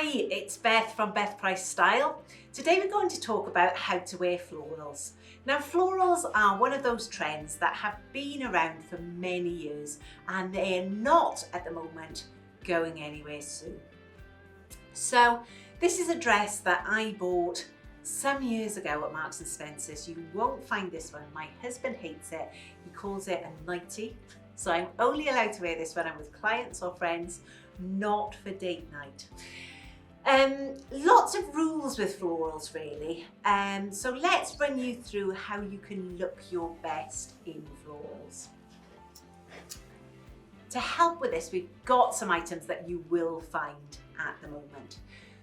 Hi, it's Beth from Beth Price Style. Today we're going to talk about how to wear florals. Now florals are one of those trends that have been around for many years and they are not at the moment going anywhere soon. So this is a dress that I bought some years ago at Marks and Spencer's. You won't find this one. My husband hates it. He calls it a nightie. So I'm only allowed to wear this when I'm with clients or friends, not for date night. Lots of rules with florals really. So let's run you through how you can look your best in florals. To help with this, we've got some items that you will find at the moment.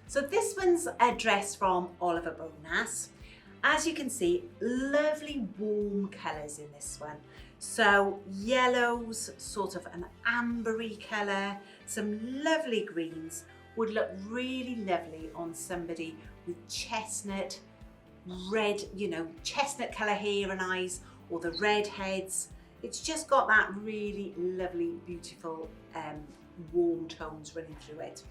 So this one's a dress from Oliver Bonas. As you can see, lovely warm colours in this one. So yellows, sort of an ambery colour, some lovely greens would look really lovely on somebody with chestnut, red, chestnut colour hair and eyes, or the red heads. It's just got that really lovely, beautiful, warm tones running through it.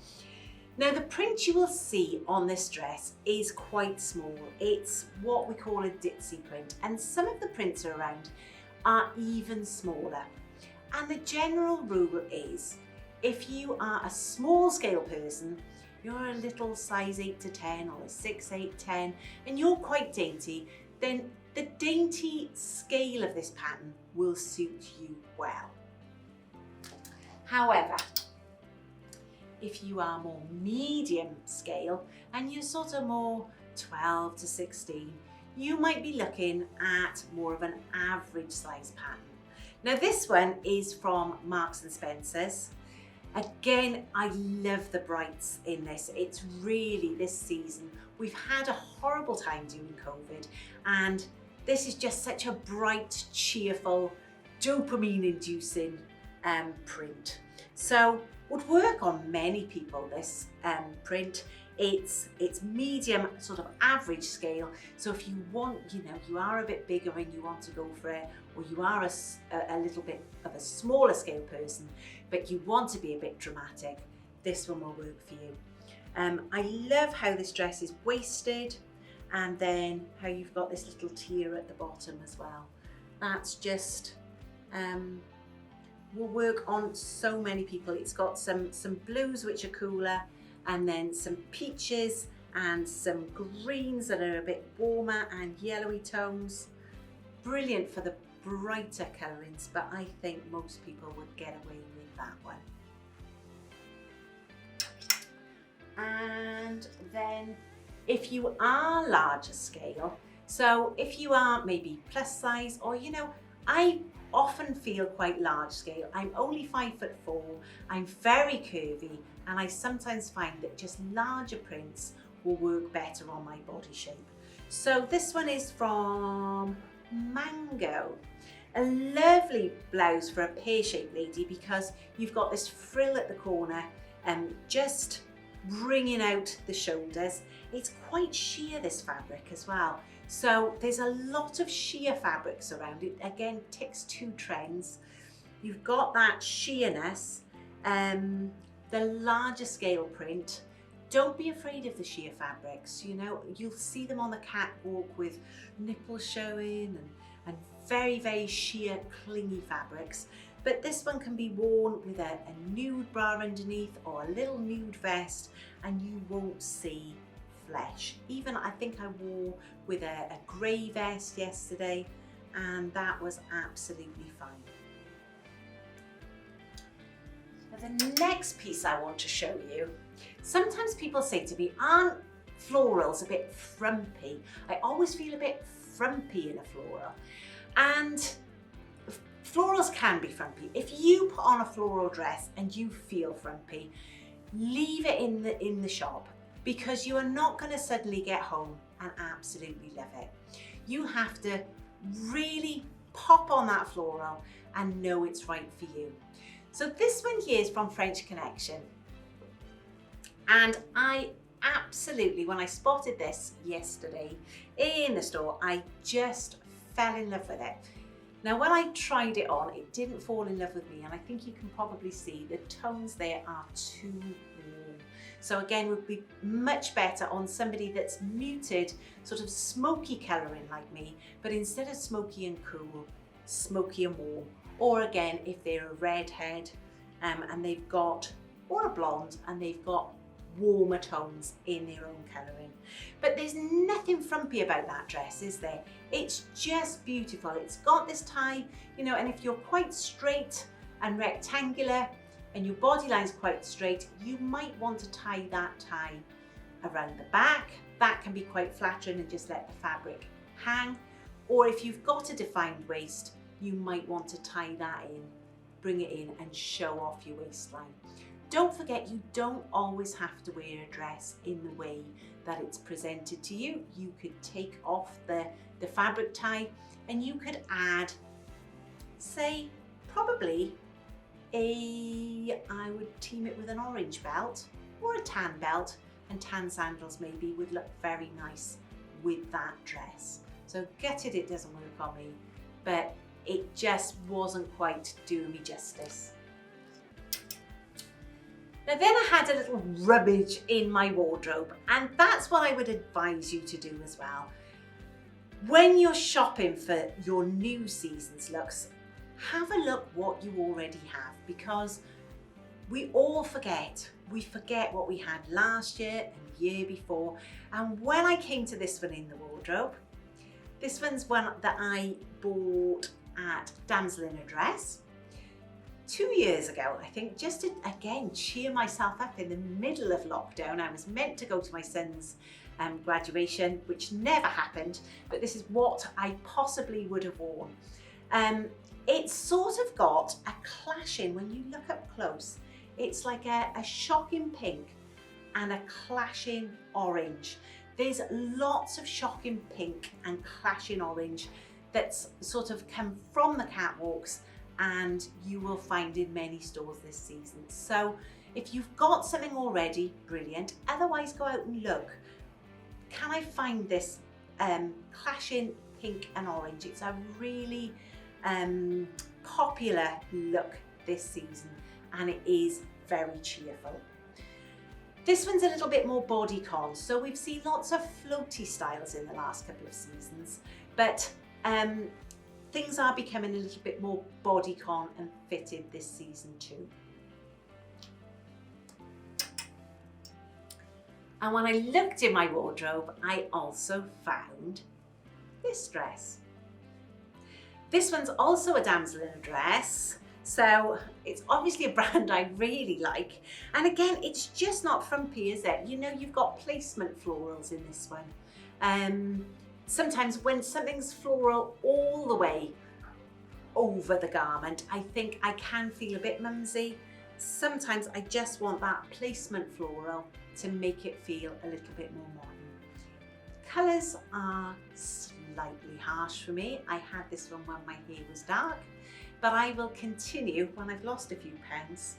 Now the print you will see on this dress is quite small. It's what we call a ditzy print, and some of the prints around are even smaller. And the general rule is, if you are a small scale person, you're a little size 8 to 10 or a 6, 8, 10, and you're quite dainty, then the dainty scale of this pattern will suit you well. However, if you are more medium scale and you're sort of more 12 to 16, you might be looking at more of an average size pattern. Now this one is from Marks and Spencer's. Again, I love the brights in this. It's really, this season, we've had a horrible time during COVID, and this is just such a bright, cheerful, dopamine-inducing print. So would work on many people, this print. It's medium, sort of average scale. So if you want, you are a bit bigger and you want to go for it, or you are a little bit of a smaller scale person, but you want to be a bit dramatic, this one will work for you. I love how this dress is waisted, and then how you've got this little tier at the bottom as well. That's just, will work on so many people. It's got some blues which are cooler, and then some peaches and some greens that are a bit warmer, and yellowy tones. Brilliant for the brighter colourings, but I think most people would get away with that one. And then if you are larger scale, so if you are maybe plus size, or I often feel quite large scale. I'm only 5'4", I'm very curvy, and I sometimes find that just larger prints will work better on my body shape. So this one is from Mango. A lovely blouse for a pear-shaped lady, because you've got this frill at the corner and just bringing out the shoulders. It's quite sheer, this fabric as well. So there's a lot of sheer fabrics around it. Again, ticks two trends. You've got that sheerness, the larger scale print. Don't be afraid of the sheer fabrics. You'll see them on the catwalk with nipples showing and very, very sheer, clingy fabrics. But this one can be worn with a nude bra underneath, or a little nude vest, and you won't see flesh. Even I think I wore with a grey vest yesterday, and that was absolutely fine. The next piece I want to show you, sometimes people say to me, aren't florals a bit frumpy? I always feel a bit frumpy in a floral. And florals can be frumpy. If you put on a floral dress and you feel frumpy, leave it in the shop, because you are not going to suddenly get home and absolutely love it. You have to really pop on that floral and know it's right for you. So this one here is from French Connection, and I absolutely, when I spotted this yesterday in the store, I just fell in love with it. Now when I tried it on, it didn't fall in love with me, and I think you can probably see the tones there are too warm. So again, would be much better on somebody that's muted, sort of smoky colouring like me, but instead of smoky and cool, smoky and warm. Or again, if they're a redhead and they've got, or a blonde, and they've got warmer tones in their own colouring. But there's nothing frumpy about that dress, is there? It's just beautiful. It's got this tie, you know, and if you're quite straight and rectangular and your body line's quite straight, you might want to tie that tie around the back. That can be quite flattering and just let the fabric hang. Or if you've got a defined waist, you might want to tie that in, bring it in and show off your waistline. Don't forget, you don't always have to wear a dress in the way that it's presented to you. You could take off the fabric tie and you could add, say, probably I would team it with an orange belt or a tan belt, and tan sandals maybe would look very nice with that dress. So gutted it doesn't work on me, but it just wasn't quite doing me justice. Now then I had a little rummage in my wardrobe, and that's what I would advise you to do as well. When you're shopping for your new season's looks, have a look what you already have, because we all forget. We forget what we had last year and the year before. And when I came to this one in the wardrobe, this one's one that I bought at Damsel in a Dress 2 years ago, I think, just to, again, cheer myself up in the middle of lockdown. I was meant to go to my son's graduation, which never happened, but this is what I possibly would have worn. It's sort of got a clashing, when you look up close, it's like a shocking pink and a clashing orange. There's lots of shocking pink and clashing orange that's sort of come from the catwalks, and you will find in many stores this season. So if you've got something already, brilliant. Otherwise, go out and look. Can I find this clashing pink and orange? It's a really popular look this season, and it is very cheerful. This one's a little bit more bodycon, so we've seen lots of floaty styles in the last couple of seasons, but things are becoming a little bit more bodycon and fitted this season too. And when I looked in my wardrobe, I also found this dress. This one's also a Damsel in a Dress, so it's obviously a brand I really like. And again, it's just not frumpy, is it? You know, you've got placement florals in this one. Sometimes when something's floral all the way over the garment, I think I can feel a bit mumsy. Sometimes I just want that placement floral to make it feel a little bit more modern. Colours are slightly harsh for me. I had this one when my hair was dark, but I will continue when I've lost a few pounds.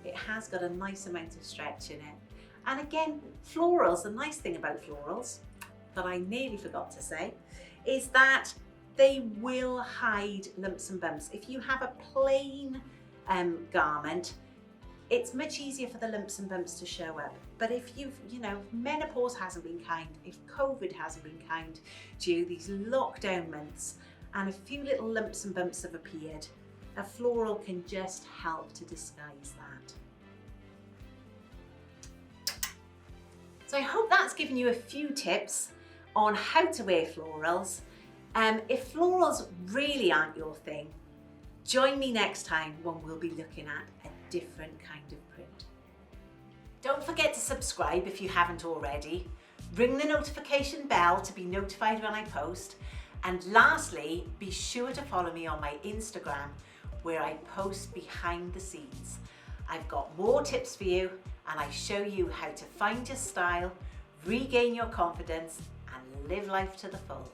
It has got a nice amount of stretch in it. And again, florals, the nice thing about florals that I nearly forgot to say is that they will hide lumps and bumps. If you have a plain garment, it's much easier for the lumps and bumps to show up. But if menopause hasn't been kind, if COVID hasn't been kind to you, these lockdown months, and a few little lumps and bumps have appeared, a floral can just help to disguise that. So I hope that's given you a few tips on how to wear florals. If florals really aren't your thing, join me next time when we'll be looking at a different kind of print. Don't forget to subscribe if you haven't already. Ring the notification bell to be notified when I post. And lastly, be sure to follow me on my Instagram, where I post behind the scenes. I've got more tips for you, and I show you how to find your style, regain your confidence, and live life to the full.